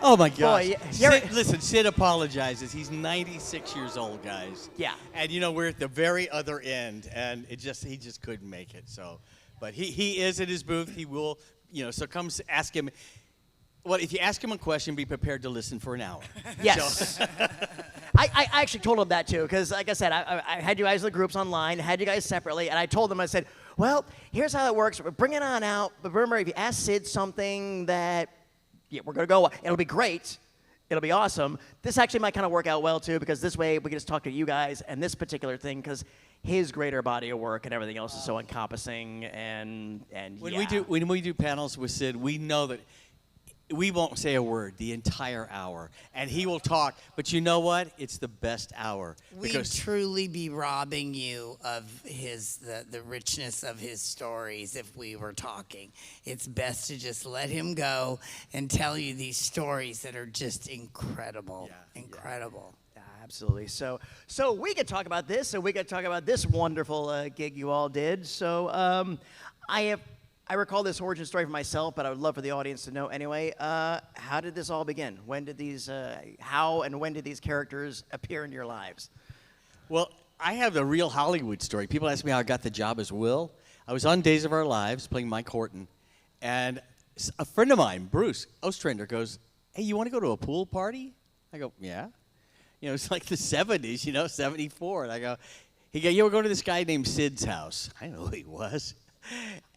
Oh my gosh! Boy, Listen, Sid apologizes. He's 96 years old, guys. Yeah. And we're at the very other end, and he just couldn't make it. So, but he is at his booth. He will, So come ask him. Well, if you ask him a question, be prepared to listen for an hour. Yes. I actually told him that too, because like I said, I had you guys in the groups online, had you guys separately, and I told them, I said, well, here's how it works. We're bringing it on out, but remember, if you ask Sid something that we're going to go, it'll be great. It'll be awesome. This actually might kind of work out well too, because this way we can just talk to you guys and this particular thing, because his greater body of work and everything else is so encompassing, and when we do panels with Sid, we know that we won't say a word the entire hour, and he will talk. But you know what? It's the best hour. We'd truly be robbing you of the richness of his stories if we were talking. It's best to just let him go and tell you these stories that are just incredible, incredible. Yeah, absolutely. So we could talk about this, and we could talk about this wonderful gig you all did. So I recall this origin story for myself, but I would love for the audience to know anyway. How did this all begin? When did how and when did these characters appear in your lives? Well, I have a real Hollywood story. People ask me how I got the job as Will. I was on Days of Our Lives playing Mike Horton, and a friend of mine, Bruce Ostrander, goes, "Hey, you want to go to a pool party?" I go, "Yeah." It's like the 70s, 74. And you go to this guy named Sid's house. I know who he was.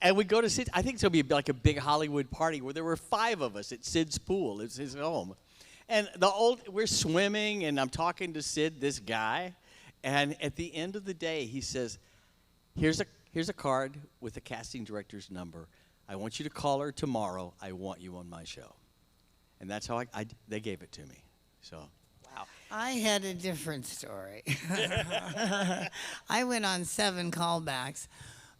And we go to Sid. I think it's going to be like a big Hollywood party where there were 5 of us at Sid's pool. It's his home. And we're swimming, and I'm talking to Sid, this guy. And at the end of the day, he says, here's a card with the casting director's number. I want you to call her tomorrow. I want you on my show. And that's how they gave it to me. So. Wow. I had a different story. I went on 7 callbacks.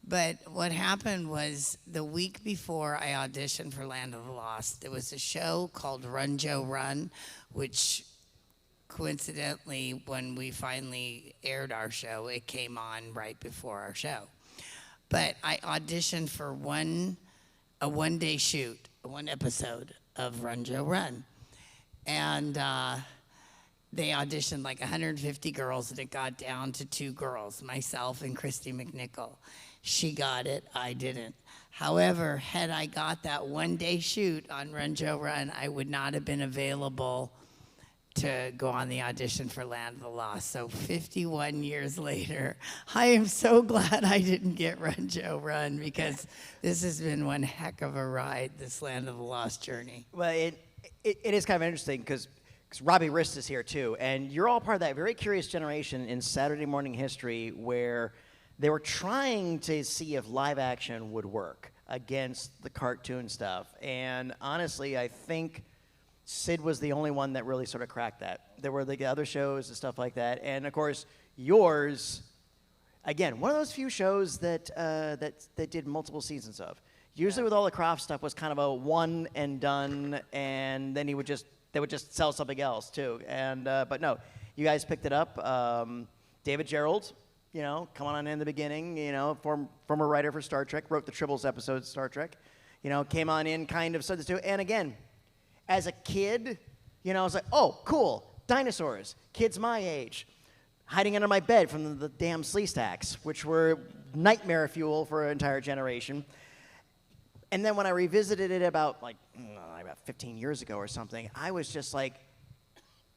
But what happened was the week before I auditioned for Land of the Lost, there was a show called Run, Joe, Run, which coincidentally, when we finally aired our show, it came on right before our show. But I auditioned for a one-day shoot, one episode of Run, Joe, Run. And they auditioned like 150 girls, and it got down to 2 girls, myself and Christy McNichol. She got it, I didn't. However, had I got that one-day shoot on Run, Joe, Run, I would not have been available to go on the audition for Land of the Lost. So 51 years later, I am so glad I didn't get Run, Joe, Run, because this has been one heck of a ride, this Land of the Lost journey. Well, it is kind of interesting because Robbie Rist is here too, and you're all part of that very curious generation in Saturday morning history where they were trying to see if live action would work against the cartoon stuff. And honestly, I think Sid was the only one that really sort of cracked that. There were the other shows and stuff like that. And of course, yours, again, one of those few shows that did multiple seasons of. Usually with all the Croft stuff was kind of a one and done, and then they would just sell something else too. And but no, you guys picked it up. David Gerald, coming on in the beginning, former writer for Star Trek, wrote the Tribbles episode of Star Trek, came on in kind of said this too. And again, as a kid, I was like, oh, cool, dinosaurs, kids my age, hiding under my bed from the damn slee stacks, which were nightmare fuel for an entire generation. And then when I revisited it about 15 years ago or something, I was just like,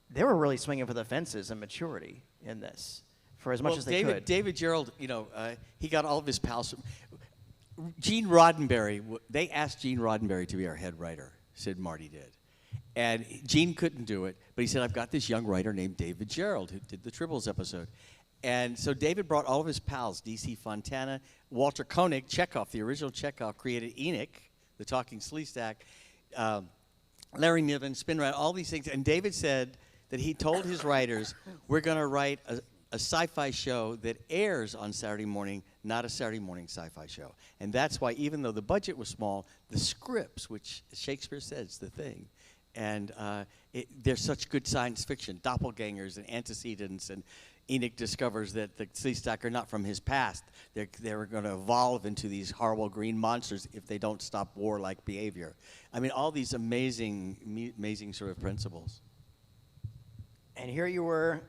they were really swinging for the fences in maturity in this. For as much as they could. David Gerald, he got all of his pals. Gene Roddenberry, they asked Gene Roddenberry to be our head writer. Sid and Marty did. And Gene couldn't do it, but he said, I've got this young writer named David Gerald who did the Tribbles episode. And so David brought all of his pals, D.C. Fontana, Walter Koenig, Chekhov, the original Chekhov, created Enoch, the talking sleestack, Larry Niven, Spin Ride, all these things. And David said that he told his writers, we're going to write a sci-fi show that airs on Saturday morning, not a Saturday morning sci-fi show. And that's why, even though the budget was small, the scripts, which Shakespeare says the thing, and they're such good science fiction, doppelgangers and antecedents, and Enoch discovers that the sea stock are not from his past. They're going to evolve into these horrible green monsters if they don't stop warlike behavior. I mean, all these amazing sort of principles. And here you were,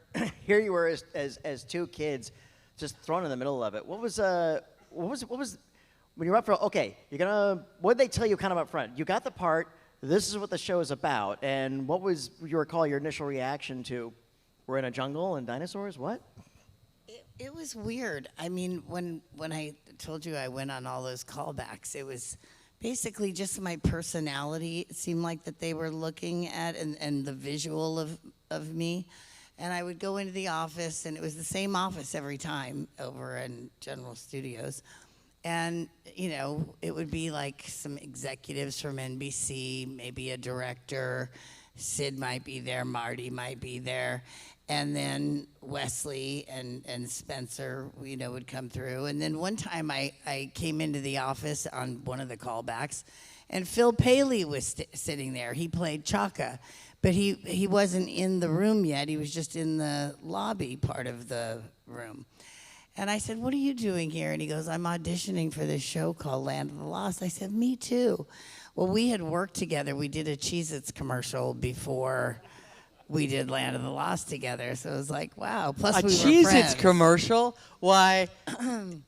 here you were as two kids, just thrown in the middle of it. What was when you were up for? Okay, what did they tell you kind of up front? You got the part. This is what the show is about. And what was you recall your initial reaction to? We're in a jungle and dinosaurs. What? It was weird. I mean, when I told you I went on all those callbacks, it was basically just my personality. It seemed like that they were looking at and the visual of me. And I would go into the office, and it was the same office every time over in General Studios. And, it would be like some executives from NBC, maybe a director. Sid might be there, Marty might be there. And then Wesley and Spencer, would come through. And then one time I came into the office on one of the callbacks, and Phil Paley was sitting there. He played Chaka, but he wasn't in the room yet. He was just in the lobby part of the room. And I said, "What are you doing here?" And he goes, "I'm auditioning for this show called Land of the Lost." I said, "Me too." Well, we had worked together. We did a Cheez-Its commercial before we did Land of the Lost together. So it was like, wow. Plus, we were Cheez-Its friends. commercial? Why,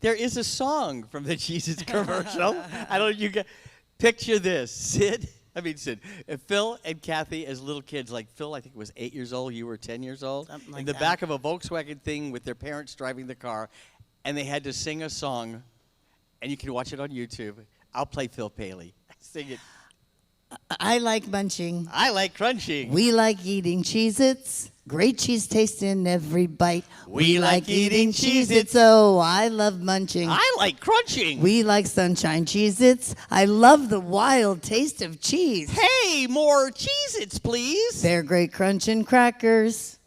there is a song from the Cheez-Its commercial. I don't. Picture this: Phil and Kathy as little kids. Like Phil, I think was 8 years old. You were 10 years old. Something like in the that. back of a Volkswagen thing with their parents driving the car, and they had to sing a song. And you can watch it on YouTube. I'll play Phil Paley. Sing it. I like munching. I like crunching. We like eating Cheez-Its. Great cheese taste in every bite. We like eating Cheez-Its. Oh, I love munching. I like crunching. We like sunshine Cheez-Its. I love the wild taste of cheese. Hey, more Cheez-Its, please. They're great crunching crackers.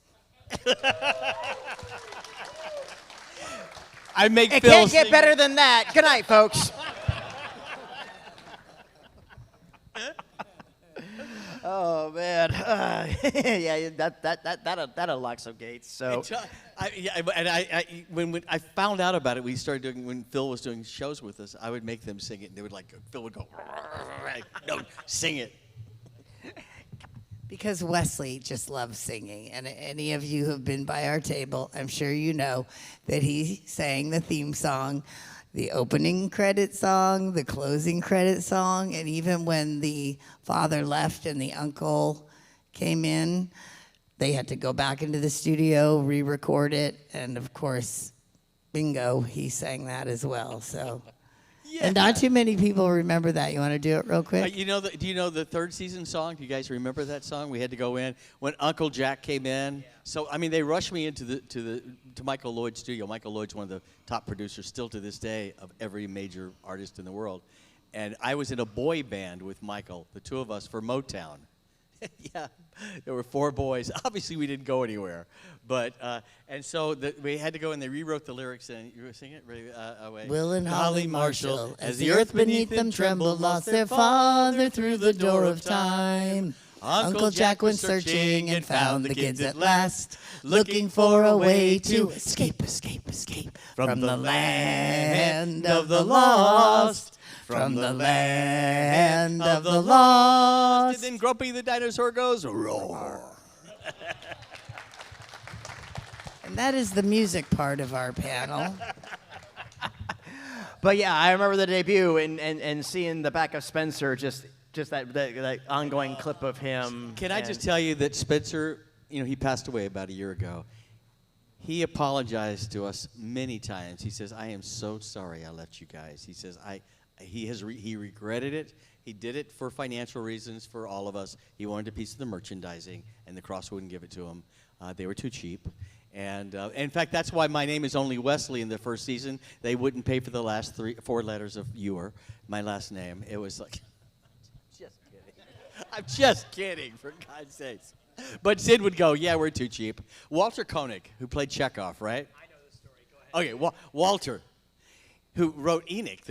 I make It Phil can't get sing. better than that. Good night, folks. Oh man, yeah, that unlocks some gates. So When I found out about it, we started doing when Phil was doing shows with us. I would make them sing it, and they would Phil would go, no, sing it. Because Wesley just loves singing. And any of you who have been by our table, I'm sure you know that he sang the theme song, the opening credit song, the closing credit song, and even when the father left and the uncle came in, they had to go back into the studio, re-record it, and of course, bingo, he sang that as well. So, Yeah. and not too many people remember that. You want to do it real quick? Do you know the third season song? Do you guys remember that song? We had to go in when Uncle Jack came in. Yeah. So I mean, they rushed me into to Michael Lloyd's studio. Michael Lloyd's one of the top producers still to this day of every major artist in the world, and I was in a boy band with Michael, the two of us for Motown. Yeah, there were 4 boys. Obviously, we didn't go anywhere, but and so we had to go and they rewrote the lyrics. And you were singing it, ready? Away. Will and Holly Marshall, as the earth beneath them trembled, lost their father through the door of time. Uncle Jack went searching and found the kids at last, looking for a way to escape from the land of the lost. From the land of the lost. And then Grumpy the dinosaur goes, roar. And that is the music part of our panel. But yeah, I remember the debut and seeing the back of Spencer, just that ongoing clip of him. Can I just tell you that Spencer, he passed away about a year ago. He apologized to us many times. He says, "I am so sorry I left you guys." He says, he regretted it. He did it for financial reasons for all of us. He wanted a piece of the merchandising, and the Cross wouldn't give it to him. They were too cheap. And in fact, that's why my name is only Wesley in the first season. They wouldn't pay for the last 4 letters of Eure, my last name. It was like, just kidding. I'm just kidding, for God's sakes. But Sid would go, "Yeah, we're too cheap." Walter Koenig, who played Chekhov, right? I know the story. Go ahead. Okay, Walter, who wrote Enoch.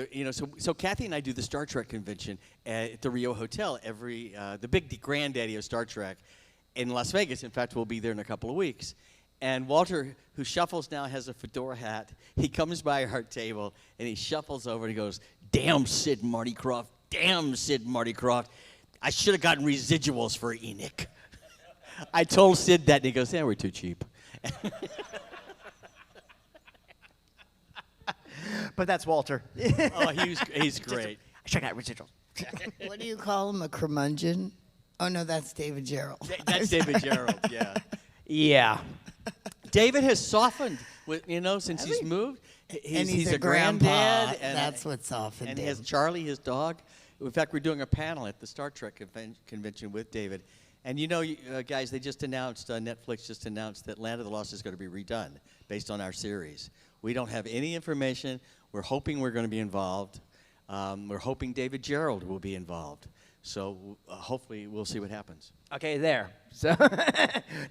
So Kathy and I do the Star Trek convention at the Rio Hotel the big granddaddy of Star Trek in Las Vegas. In fact, we'll be there in a couple of weeks. And Walter, who shuffles now, has a fedora hat. He comes by our table, and he shuffles over, and he goes, "Damn Sid Marty Krofft. Damn Sid Marty Krofft. I should have gotten residuals for Enoch." I told Sid that, and he goes, "Yeah, we're too cheap." But that's Walter. Oh, he's great. I should have got residuals. What do you call him? A curmudgeon? Oh no, that's David Gerald. That's David Gerald, yeah. Yeah. David has softened, since he's moved. He's a granddad. And that's what softened And him. he has Charlie, his dog. In fact, we're doing a panel at the Star Trek convention with David. And guys, they just announced, Netflix just announced that Land of the Lost is going to be redone based on our series. We don't have any information. We're hoping we're going to be involved. We're hoping David Gerald will be involved. So hopefully we'll see what happens. Okay, there. So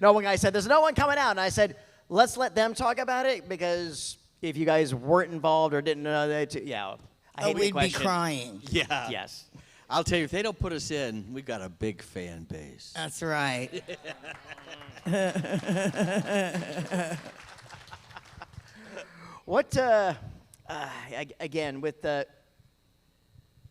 no one guy said, "There's no one coming out." And I said, let's let them talk about it, because if you guys weren't involved or didn't know, I hate the we'd be question. crying. Yeah. Yes. I'll tell you, if they don't put us in, we've got a big fan base. That's right. What, again, with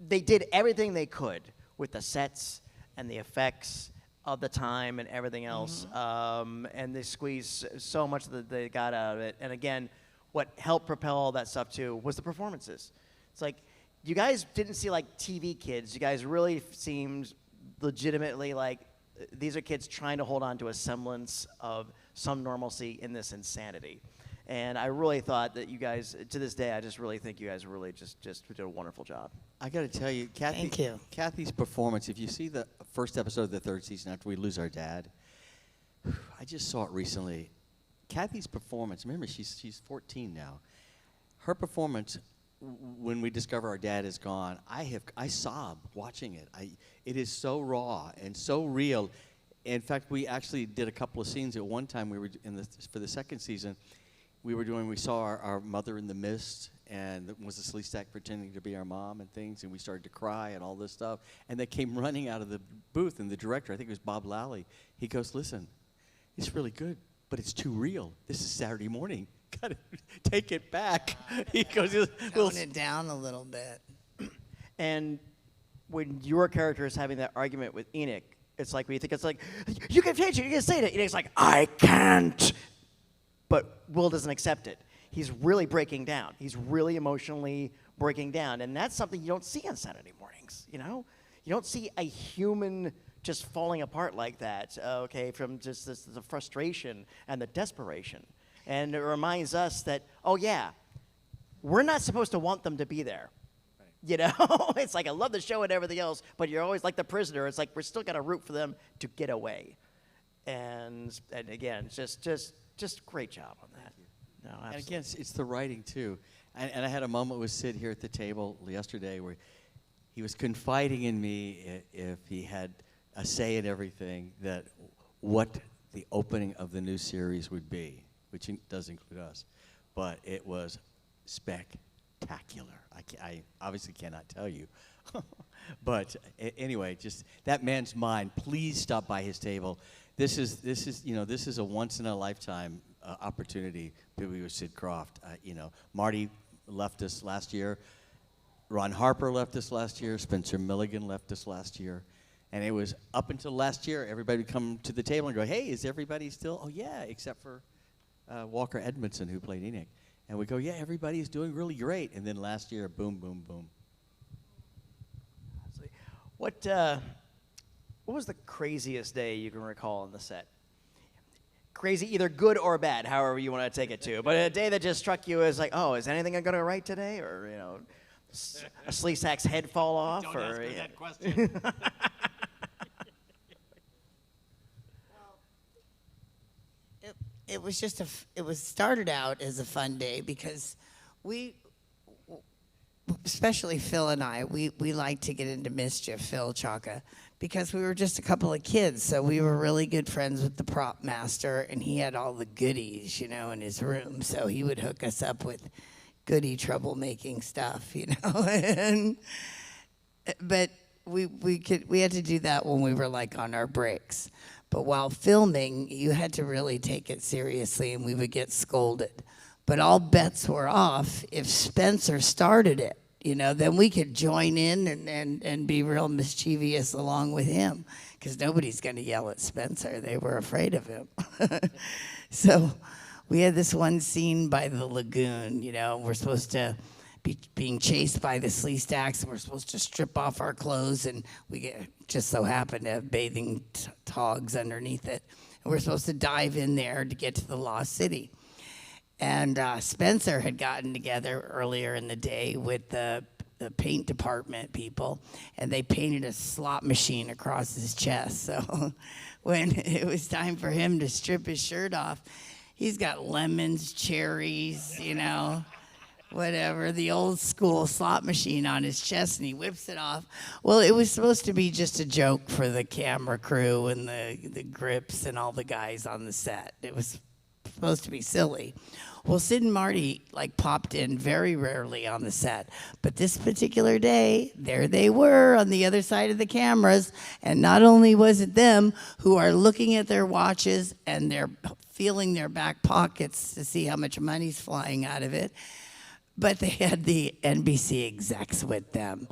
they did everything they could with the sets and the effects of the time and everything else, and they squeezed so much that they got out of it. And again, what helped propel all that stuff too was the performances. It's like, you guys didn't see like TV kids. You guys really seemed legitimately like these are kids trying to hold on to a semblance of some normalcy in this insanity. And I really thought that you guys, to this day, I just really think you guys really just did a wonderful job. I got to tell you, Thank you. Kathy's performance, if you see the first episode of the third season after we lose our dad, I just saw it recently. Kathy's performance, remember, she's 14 now. Her performance, when we discover our dad is gone, I sob watching it. It is so raw and so real. In fact, we actually did a couple of scenes at one time. We were for the second season. We saw our mother in the mist, and it was a Sleestack pretending to be our mom and things, and we started to cry and all this stuff. And they came running out of the booth, and the director, I think it was Bob Lally, he goes, "Listen, it's really good, but it's too real. This is Saturday morning. Gotta take it back." He goes, Tone it down a little bit. And when your character is having that argument with Enoch, it's like, when you think it's like, you can change it, you can say it. Enoch's like, "I can't." But Will doesn't accept it. He's really breaking down. He's really emotionally breaking down. And that's something you don't see on Saturday mornings, You don't see a human just falling apart like that, from just the frustration and the desperation. And it reminds us that, we're not supposed to want them to be there. Right. It's like, I love the show and everything else, but you're always like the prisoner. It's like, we're still got to root for them to get away. And again, just great job on that. No, absolutely. And again, it's the writing too. And I had a moment with Sid here at the table yesterday where he was confiding in me if he had a say in everything, that what the opening of the new series would be, which does include us. But it was spectacular. I obviously cannot tell you. But anyway, just that man's mind. Please stop by his table. This is a once in a lifetime opportunity to be with Sid Krofft. Marty left us last year. Ron Harper left us last year. Spencer Milligan left us last year. And it was up until last year, everybody would come to the table and go, "Hey, is everybody still?" "Oh, yeah," except for Walker Edmondson, who played Enoch. And we go, "Yeah, everybody's doing really great." And then last year, boom, boom, boom. What was the craziest day you can recall on the set? Crazy, either good or bad, however you want to take it to. But a day that just struck you as like, oh, is anything going to right today? Or, a Sleestack's head fall off? Don't or, ask me that question. It was just started out as a fun day because especially Phil and I, we like to get into mischief, Phil Chaka, because we were just a couple of kids, so we were really good friends with the prop master, and he had all the goodies, in his room, so he would hook us up with goodie troublemaking stuff, but we had to do that when we were like on our breaks. But while filming, you had to really take it seriously, and we would get scolded. But all bets were off if Spencer started it. Then we could join in and be real mischievous along with him, because nobody's going to yell at Spencer. They were afraid of him. So we had this one scene by the lagoon. We're supposed to be being chased by the Sleestacks, and we're supposed to strip off our clothes, and just so happen to have bathing togs underneath it. And we're supposed to dive in there to get to the Lost City. And Spencer had gotten together earlier in the day with the paint department people, and they painted a slot machine across his chest. So when it was time for him to strip his shirt off, he's got lemons, cherries, whatever, the old school slot machine on his chest, and he whips it off. Well, it was supposed to be just a joke for the camera crew and the grips and all the guys on the set. It was supposed to be silly. Well, Sid and Marty popped in very rarely on the set, but this particular day, there they were on the other side of the cameras, and not only was it them who are looking at their watches and they're feeling their back pockets to see how much money's flying out of it, but they had the NBC execs with them.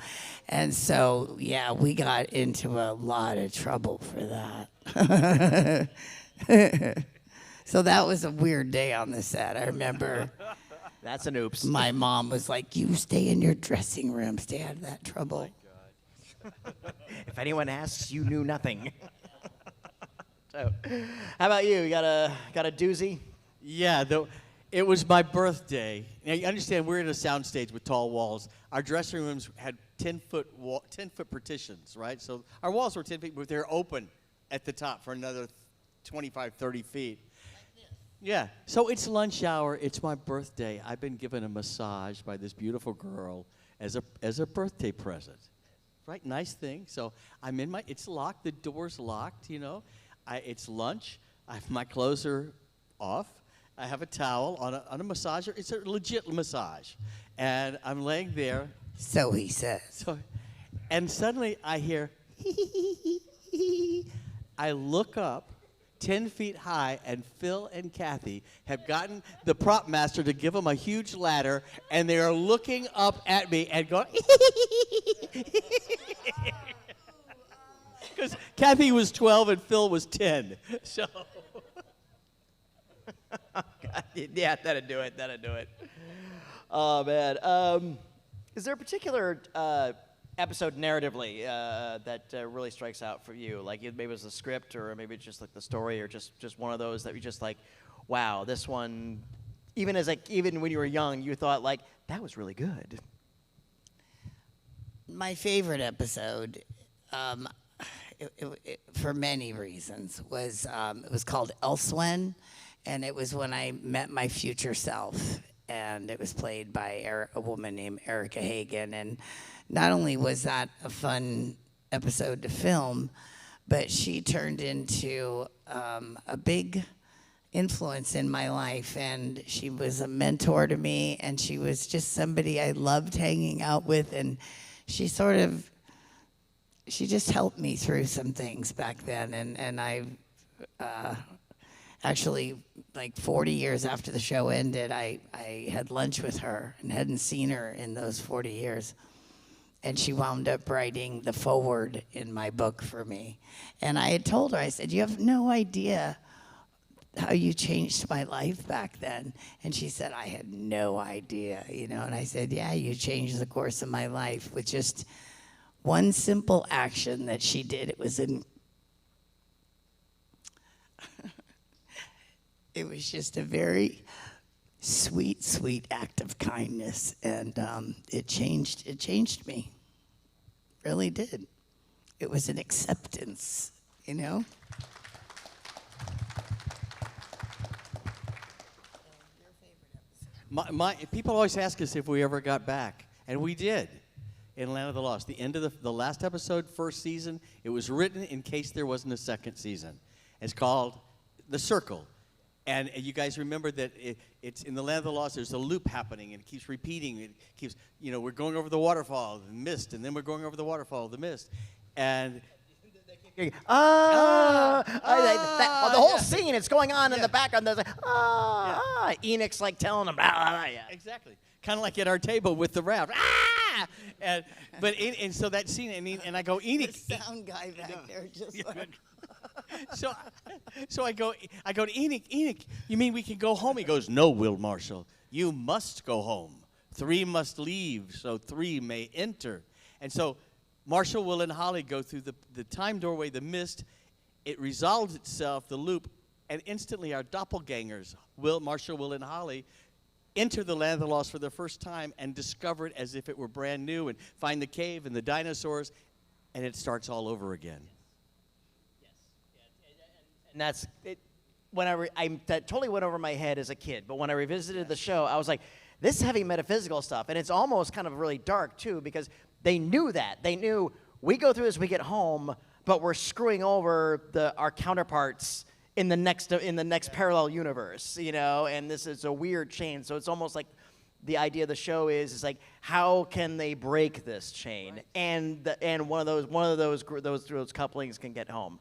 And so, yeah, we got into a lot of trouble for that. So that was a weird day on the set. I remember That's an oops. my mom was like, "You stay in your dressing room, stay out of that trouble." If anyone asks, you knew nothing. So, how about you? You got a doozy? Yeah, it was my birthday. Now, you understand, we're in a soundstage with tall walls. Our dressing rooms had 10-foot partitions, right? So our walls were 10 feet, but they're open at the top for another 25, 30 feet. Yeah, so it's lunch hour. It's my birthday. I've been given a massage by this beautiful girl as a birthday present. Right, nice thing. So I'm it's locked. The door's locked. It's lunch. My clothes are off. I have a towel on a massager. It's a legit massage, and I'm laying there. So he says. And suddenly I hear. I look up. 10 feet high, and Phil and Kathy have gotten the prop master to give them a huge ladder, and they are looking up at me and going, because Kathy was 12 and Phil was 10. So, Yeah, that'd do it. Oh, man. Is there a particular episode narratively that really strikes out for you? Maybe it was the script, or maybe it's just the story, or just one of those that you just wow, this one, even when you were young, you thought that was really good. My favorite episode, for many reasons, was it was called Elsewhen, and it was when I met my future self, and it was played by a woman named Erica Hagen. And not only was that a fun episode to film, but she turned into a big influence in my life, and she was a mentor to me, and she was just somebody I loved hanging out with, and she just helped me through some things back then, and I actually, 40 years after the show ended, I had lunch with her and hadn't seen her in those 40 years. And she wound up writing the foreword in my book for me. And I had told her, I said, "You have no idea how you changed my life back then." And she said, "I had no idea, And I said, "Yeah, you changed the course of my life with just one simple action that she did." It was just a very sweet, sweet act of kindness, and it changed me. Really did. It was an acceptance, People always ask us if we ever got back, and we did in Land of the Lost. The end of the last episode, first season, it was written in case there wasn't a second season. It's called The Circle. And you guys remember that it's in the Land of the Lost, there's a loop happening, and it keeps repeating. It keeps, we're going over the waterfall, the mist, and then we're going over the waterfall, the mist. And they keep The whole scene is going on in the background. There's like, Enoch's like telling them, yeah. Exactly. Kind of like at our table with the raft. And so that scene, and I go, Enoch. The sound guy back there just like. So I go to Enoch. Enoch, you mean we can go home? He goes, no, Will Marshall, you must go home. 3 must leave, so 3 may enter. And so Marshall, Will, and Holly go through the time doorway, the mist. It resolves itself, the loop, and instantly our doppelgangers, Marshall, Will, and Holly, enter the land of the lost for the first time and discover it as if it were brand new and find the cave and the dinosaurs, and it starts all over again. And that's it. That totally went over my head as a kid. But when I revisited the show, I was like, this is heavy metaphysical stuff. And it's almost kind of really dark, too, because they knew that. They knew we go through this, we get home, but we're screwing over our counterparts in the next parallel universe, and this is a weird chain. So it's almost like the idea of the show is like, how can they break this chain? Right. And one of those couplings can get home.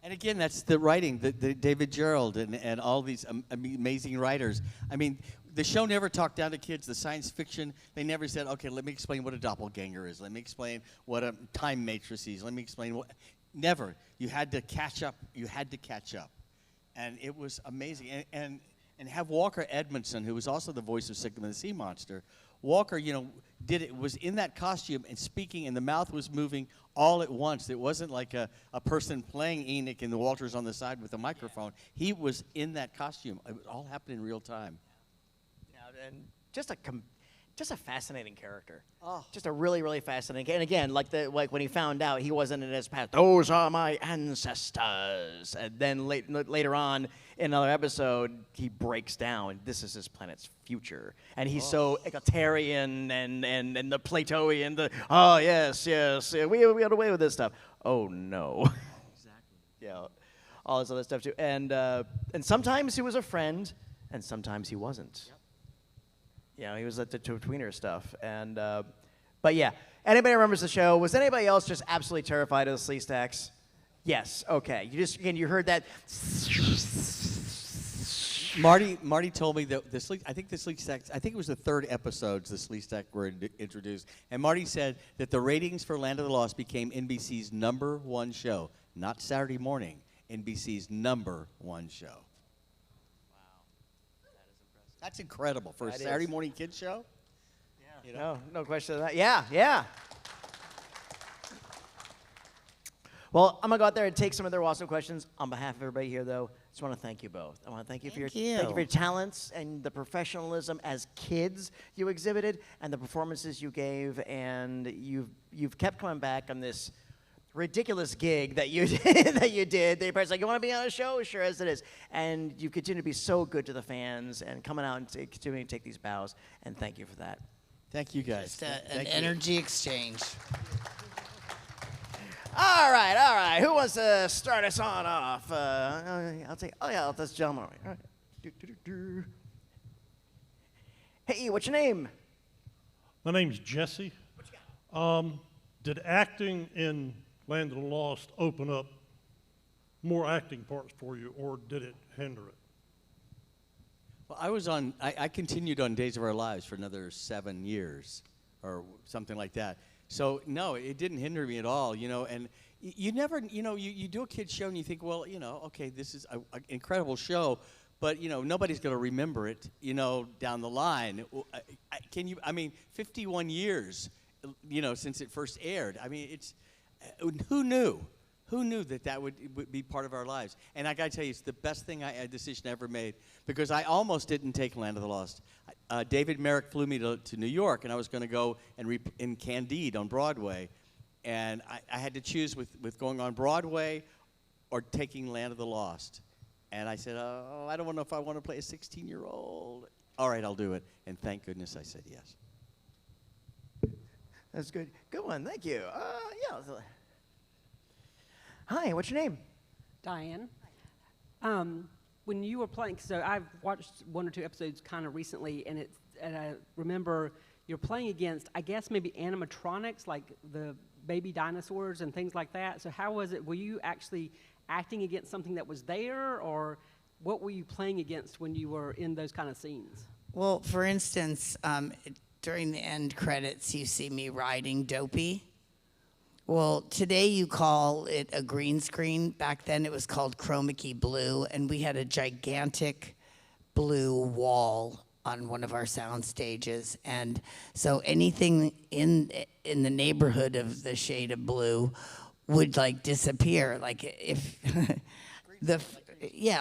And again, that's the writing, the David Gerald and all these amazing writers. I mean, the show never talked down to kids. The science fiction, they never said, okay, let me explain what a doppelganger is. Let me explain what a time matrix is. Let me explain what. Never. You had to catch up. And it was amazing. And have Walker Edmondson, who was also the voice of Sigma the Sea Monster. Walker, was in that costume and speaking, and the mouth was moving all at once. It wasn't like a person playing Enoch and the Walter's on the side with a microphone. He was in that costume. It all happened in real time. Yeah, and just a fascinating character. Oh. Just a really, really fascinating. And again, like when he found out he wasn't in his past, those are my ancestors. And then later on in another episode, he breaks down. This is his planet's future, and he's so egalitarian and the Platoian. Yes, we got away with this stuff. Oh no. Exactly. Yeah, all this other stuff too. And sometimes he was a friend, and sometimes he wasn't. Yep. He was at the tweener stuff. And but yeah, anybody remembers the show? Was anybody else just absolutely terrified of the Sleestacks? Yes. Okay. You heard that. Marty told me that the Sleestacks, I think it was the 3rd episode the Sleestacks were introduced, and Marty said that the ratings for Land of the Lost became NBC's #1 show, not Saturday morning, NBC's #1 show. That's incredible for a Saturday morning kids show. Yeah. No question of that. Yeah. Well, I'm gonna go out there and take some of their awesome questions. On behalf of everybody here, though, I just want to thank you both. I want to thank you for your talents and the professionalism as kids you exhibited, and the performances you gave, and you've kept coming back on this ridiculous gig that you did. The parents like, you want to be on a show? Sure as it is. And you continue to be so good to the fans and coming out and continuing to take these bows. And thank you for that. Thank you, guys. Just an energy exchange. All right. Who wants to start us on off? I'll take. This gentleman. All right. Hey, what's your name? My name's Jesse. What you got? Did acting in Land of the Lost open up more acting parts for you, or did it hinder it? Well, I continued on Days of Our Lives for another 7 years or something like that. So, no, it didn't hinder me at all, and you never, you do a kid's show and you think, well, okay, this is an incredible show, but, nobody's going to remember it, down the line. 51 years, since it first aired. I mean, who knew? Who knew that would be part of our lives? And I got to tell you, it's the best decision I ever made, because I almost didn't take Land of the Lost. David Merrick flew me to New York, and I was going to go in Candide on Broadway. And I had to choose with going on Broadway or taking Land of the Lost. And I said, I don't know if I want to play a 16-year-old. All right, I'll do it. And thank goodness I said yes. That's good. Good one. Thank you. Hi, what's your name? Diane. When you were playing, so I've watched 1 or 2 episodes kind of recently, and I remember you're playing against, I guess maybe animatronics, like the baby dinosaurs and things like that. So how was it? Were you actually acting against something that was there, or what were you playing against when you were in those kind of scenes? Well, for instance, during the end credits, you see me riding Dopey. Well, today you call it a green screen. Back then it was called chroma key blue, and we had a gigantic blue wall on one of our sound stages. And so anything in the neighborhood of the shade of blue would like disappear, like if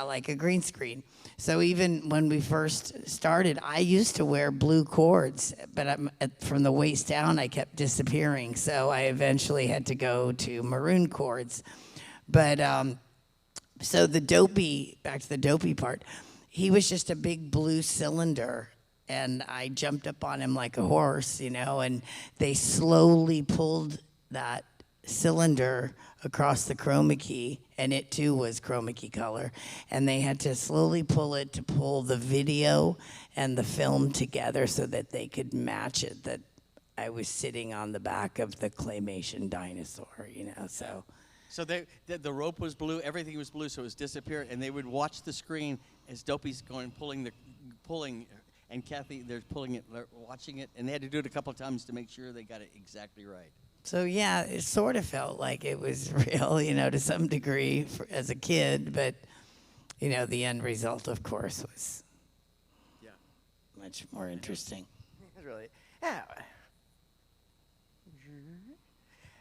like a green screen. So even when we first started, I used to wear blue cords, but from the waist down, I kept disappearing. So I eventually had to go to maroon cords. But so back to the Dopey part, he was just a big blue cylinder. And I jumped up on him like a horse, and they slowly pulled that cylinder across the chroma key, and it too was chroma key color, and they had to slowly pull it to pull the video and the film together so that they could match it, that I was sitting on the back of the claymation dinosaur, so the rope was blue, everything was blue, so it was disappearing, and they would watch the screen as Dopey's pulling, and Kathy, they're pulling it, they're watching it, and they had to do it a couple of times to make sure they got it exactly right. So yeah, it sort of felt like it was real, to some degree as a kid, but the end result, of course, was much more interesting. That's really, yeah.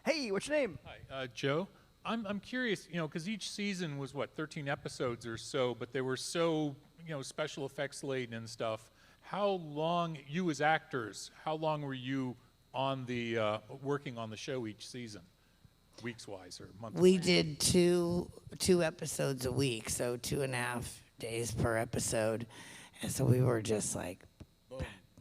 Hey, what's your name? Hi, Joe. I'm curious, because each season was 13 episodes or so, but they were so, special effects laden and stuff. How long, you as actors, how long were you on the working on the show each season, weeks-wise or months? We did two episodes a week, so 2.5 days per episode, and so we were just like,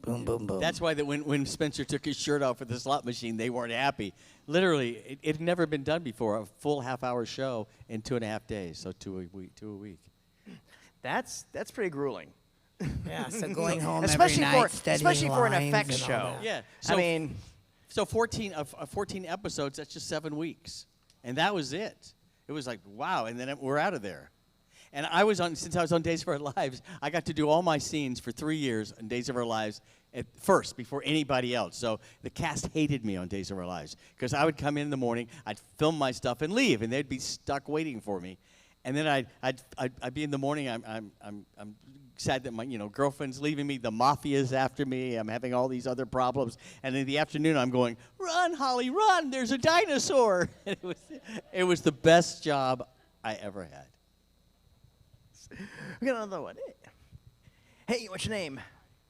boom, boom, boom. That's why when Spencer took his shirt off at the slot machine, they weren't happy. Literally, it had never been done before, a full half-hour show in 2.5 days, so two a week. That's pretty grueling. Yeah, so going home especially every night, especially for an lines effects and all show. that. Yeah. So 14 episodes, that's just 7 weeks. And that was it. It was like, wow, and then we're out of there. And since I was on Days of Our Lives, I got to do all my scenes for 3 years on Days of Our Lives at first, before anybody else. So the cast hated me on Days of Our Lives, because I would come in the morning, I'd film my stuff and leave, and they'd be stuck waiting for me. And then I'd be in the morning, I'm sad that my girlfriend's leaving me, the mafia's after me, I'm having all these other problems, and in the afternoon I'm going, run Holly, run, there's a dinosaur. And it was the best job I ever had. We got another one. Hey, what's your name?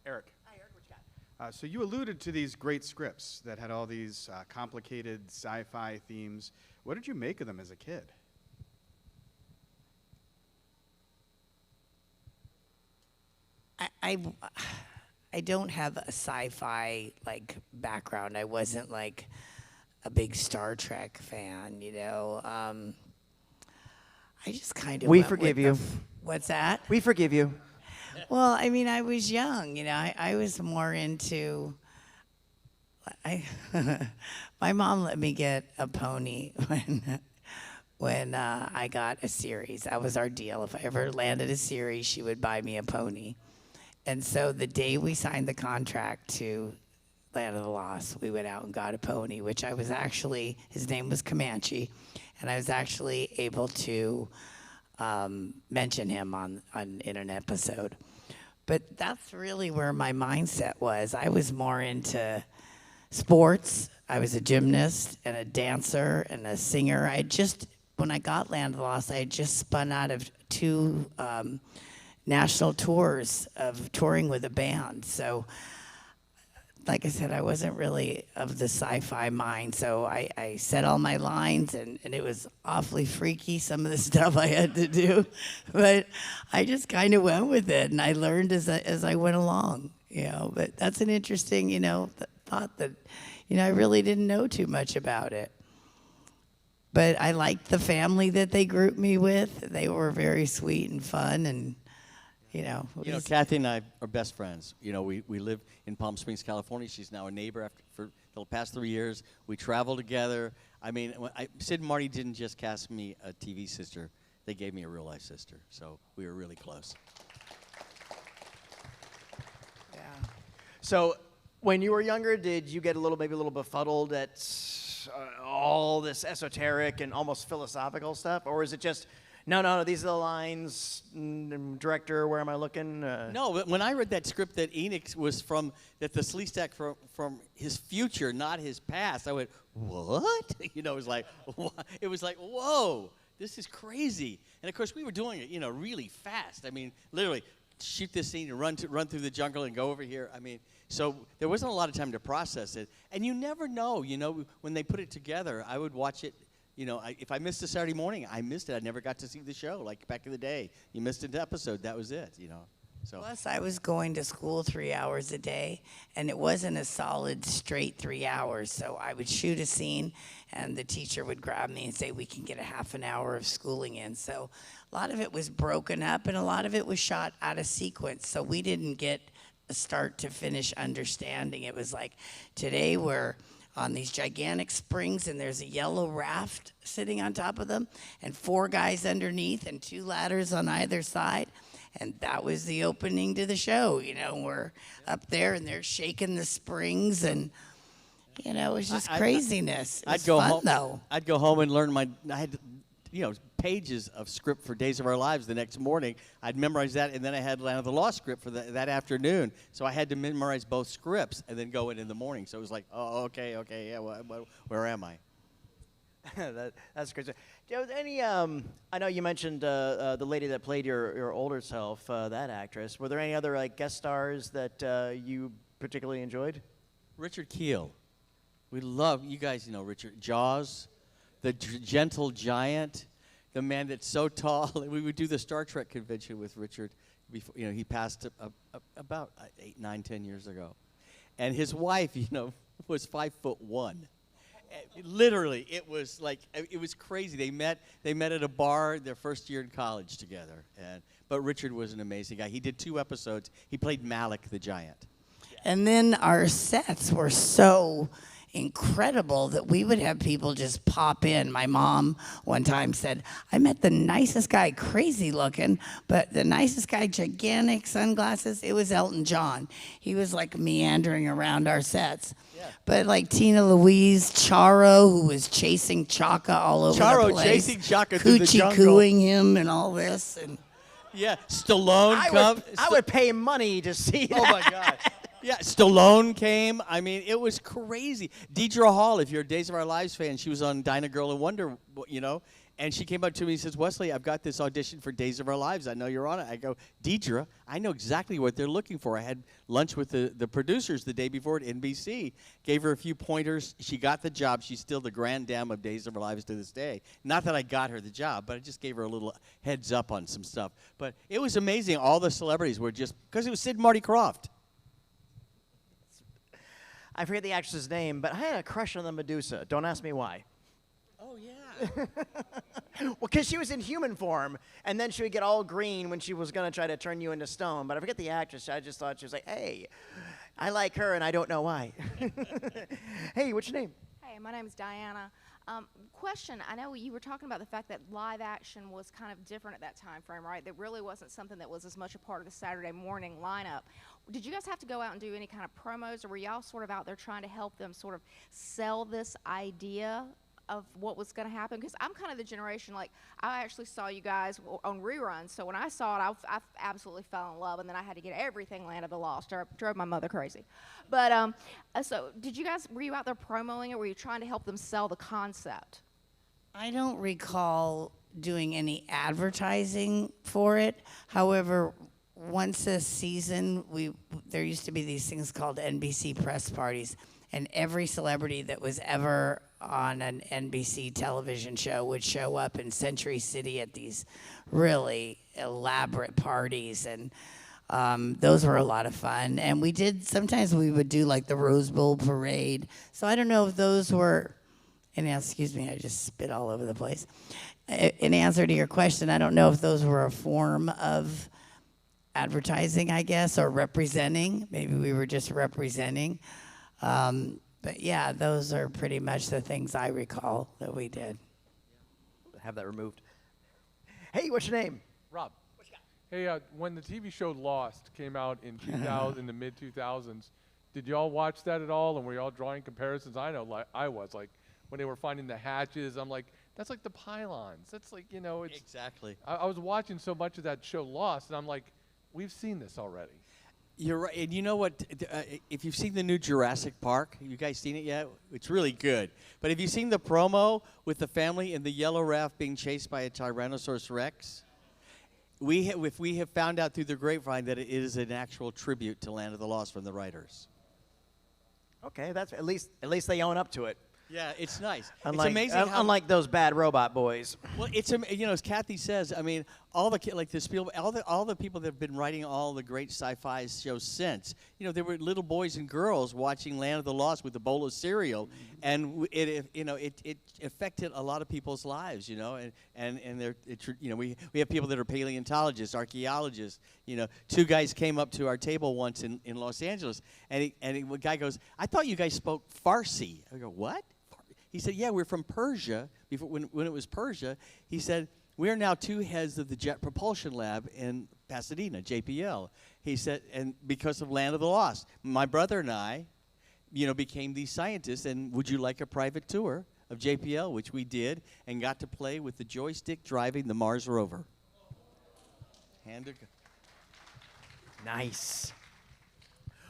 Eric. Hi, Eric, what you got? So you alluded to these great scripts that had all these complicated sci-fi themes. What did you make of them as a kid? I don't have a sci-fi background. I wasn't a big Star Trek fan, I just kind of We forgive you. What's that? We forgive you. Well, I mean, I was young, I was more into. My mom let me get a pony when I got a series. That was our deal. If I ever landed a series, she would buy me a pony. And so the day we signed the contract to Land of the Lost, we went out and got a pony, which I was actually, his name was Comanche, and I was actually able to mention him in an episode. But that's really where my mindset was. I was more into sports. I was a gymnast and a dancer and a singer. When I got Land of the Lost, I had just spun out of 2 national tours of touring with a band. So, like I said, I wasn't really of the sci-fi mind. So I said all my lines, and it was awfully freaky, some of the stuff I had to do. But I just kind of went with it, and I learned as I went along, But that's an interesting, thought that, I really didn't know too much about it. But I liked the family that they grouped me with. They were very sweet and fun, and Kathy and I are best friends. We live in Palm Springs, California. She's now a neighbor for for the past 3 years. We travel together. I mean, Sid and Marty didn't just cast me a TV sister. They gave me a real-life sister. So we were really close. Yeah. So when you were younger, did you get maybe a little befuddled at all this esoteric and almost philosophical stuff? Or is it just, no, these are the lines, director, where am I looking? No, but when I read that script that Enoch was from, that the Sleestack from his future, not his past, I went, what? You know, it was like, whoa, this is crazy. And of course, we were doing it, really fast. I mean, literally, shoot this scene and run through the jungle and go over here. I mean, so there wasn't a lot of time to process it. And you never know, when they put it together, I would watch it. If I missed a Saturday morning, I missed it. I never got to see the show. Like back in the day, you missed an episode, that was it. So. Plus, I was going to school 3 hours a day, and it wasn't a solid straight 3 hours. So I would shoot a scene, and the teacher would grab me and say, "We can get a half an hour of schooling in." So a lot of it was broken up, and a lot of it was shot out of sequence. So we didn't get a start to finish understanding. It was like, today we're on these gigantic springs, and there's a yellow raft sitting on top of them, and 4 guys underneath, and 2 ladders on either side. And that was the opening to the show. We're up there, and they're shaking the springs, and it was just craziness. It was fun, though. I'd go home and learn I had, pages of script for Days of Our Lives the next morning. I'd memorize that, and then I had Land of the Lost script for that afternoon. So I had to memorize both scripts and then go in the morning. So it was like, oh, okay, yeah, where am I? That's crazy. Joe, I know you mentioned the lady that played your older self, that actress. Were there any other guest stars that you particularly enjoyed? Richard Kiel. We love, you guys know Richard. Jaws, the gentle giant, the man that's so tall. We would do the Star Trek convention with Richard. Before, he passed about 8, 9, 10 years ago. And his wife, was 5'1". Literally, it was crazy. They met at a bar their first year in college together. But Richard was an amazing guy. He did 2 episodes. He played Malik the giant. And then our sets were so incredible that we would have people just pop in. My mom one time said, "I met the nicest guy, crazy looking, but the nicest guy, gigantic sunglasses." It was Elton John. He was like meandering around our sets. Yeah. But like Tina Louise, Charo, who was chasing Chaka all over the place. Chasing Chaka through the jungle. Coochie-cooing him and all this. And yeah, Stallone I would pay money to see that. Oh, my God. Yeah, Stallone came. I mean, it was crazy. Deidre Hall, if you're a Days of Our Lives fan, she was on Dinah Girl and Wonder, and she came up to me and says, "Wesley, I've got this audition for Days of Our Lives. I know you're on it." I go, "Deidre, I know exactly what they're looking for." I had lunch with the producers the day before at NBC, gave her a few pointers. She got the job. She's still the grand dame of Days of Our Lives to this day. Not that I got her the job, but I just gave her a little heads up on some stuff. But it was amazing. All the celebrities were just, because it was Sid and Marty Krofft. I forget the actress's name, but I had a crush on the Medusa. Don't ask me why. Oh, yeah. Well, because she was in human form, and then she would get all green when she was going to try to turn you into stone. But I forget the actress. I just thought she was like, "Hey, I like her, and I don't know why." Hey, what's your name? Hey, my name is Diana. Question, I know you were talking about the fact that live action was kind of different at that time frame, right? That really wasn't something that was as much a part of the Saturday morning lineup. Did you guys have to go out and do any kind of promos, or were y'all sort of out there trying to help them sort of sell this idea of what was going to happen? Because I'm kind of the generation, like, I actually saw you guys on reruns, so when I saw it, I absolutely fell in love, and then I had to get everything Land of the Lost. Drove my mother crazy. But, so were you out there promoting it? Were you trying to help them sell the concept? I don't recall doing any advertising for it. However, once a season, there used to be these things called NBC press parties, and every celebrity that was ever on an NBC television show would show up in Century City at these really elaborate parties, and those were a lot of fun. And sometimes we would do like the Rose Bowl parade. So I don't know if those were, and excuse me, I just spit all over the place. In answer to your question, I don't know if those were a form of advertising, I guess, or representing. Maybe we were just representing. But yeah, those are pretty much the things I recall that we did. Have that removed. Hey, what's your name? Rob. Hey, when the TV show Lost came out in 2000, the mid 2000s, did y'all watch that at all? And were y'all drawing comparisons? I know, like I was, like when they were finding the hatches. I'm like, that's like the pylons. That's like, you know, it's Exactly. I was watching so much of that show Lost, and I'm like, we've seen this already. You're right. And you know what? If you've seen the new Jurassic Park, you guys seen it yet? It's really good. But have you seen the promo with the family in the yellow raft being chased by a Tyrannosaurus Rex? We have found out through the grapevine that it is an actual tribute to Land of the Lost from the writers. Okay, that's at least they own up to it. Yeah, it's nice. Unlike, it's amazing how unlike those bad robot boys. well, it's as Kathy says. I mean, all the like the Spielberg, all the people that have been writing all the great sci-fi shows since. There were little boys and girls watching Land of the Lost with a bowl of cereal, and it affected a lot of people's lives. And we have people that are paleontologists, archaeologists. Two guys came up to our table once in Los Angeles, and the guy goes, "I thought you guys spoke Farsi." I go, "What?" He said, "Yeah, we're from Persia." Before, when it was Persia, he said, "We are now two heads of the Jet Propulsion Lab in Pasadena, JPL." He said, "And because of Land of the Lost, my brother and I, became these scientists. And would you like a private tour of JPL?" Which we did, and got to play with the joystick driving the Mars rover. Nice.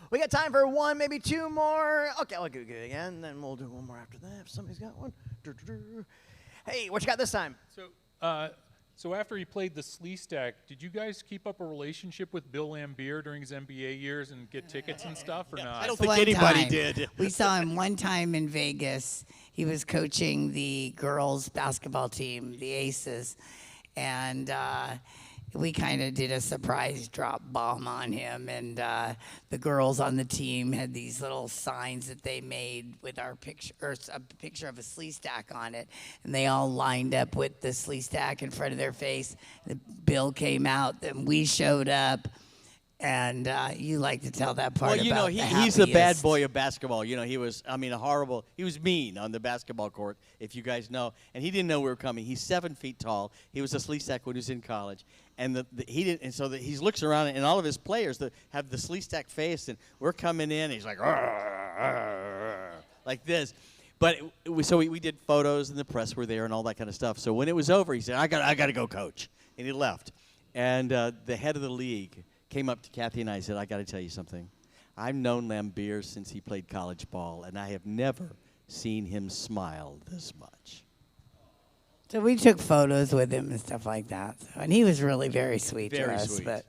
We got time for one, maybe two more. Okay, I'll go again, then we'll do one more after that if somebody's got one. Hey, what you got this time? So after he played the Sleestack, did you guys keep up a relationship with Bill Lambier during his NBA years and get tickets and stuff, or not? I don't think One anybody time. did. We saw him one time in Vegas. He was coaching the girls' basketball team, the Aces, and we kind of did a surprise drop bomb on him. And the girls on the team had these little signs that they made with our picture, or a picture of a Sleestack on it, and they all lined up with the Sleestack in front of their face. The Bill came out, then we showed up. And you like to tell that part Well, about he's the bad boy of basketball. He was, he was mean on the basketball court, if you guys know. And he didn't know we were coming. He's 7 feet tall. He was a Sleestack when he was in college. And he didn't, and so he looks around, and all of his players that have the Sleestack face, and we're coming in, and he's like, like this. But we did photos, and the press were there, and all that kind of stuff. So when it was over, he said, I got to go coach. And he left. And the head of the league came up to Kathy and I and said, "I got to tell you something. I've known Lambier since he played college ball, and I have never seen him smile this much." So we took photos with him and stuff like that. And he was really very sweet to Very us. sweet. But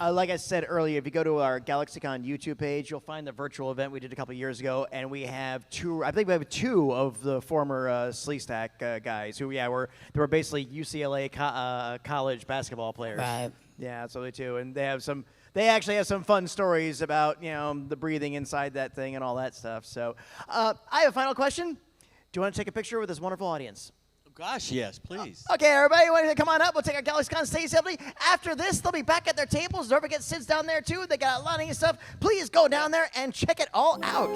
Like I said earlier, if you go to our GalaxyCon YouTube page, you'll find the virtual event we did a couple years ago, and we have two of the former Sleestack guys who, they were basically UCLA college basketball players. Right. Yeah, so they too, and they actually have some fun stories about the breathing inside that thing and all that stuff. So, I have a final question. Do you want to take a picture with this wonderful audience? Gosh, yes, please. Okay, everybody, want to come on up? We'll take our GalaxyCon stage assembly. After this, they'll be back at their tables. Don't forget Sid's down there too. They got a lot of stuff. Please go down there and check it all out.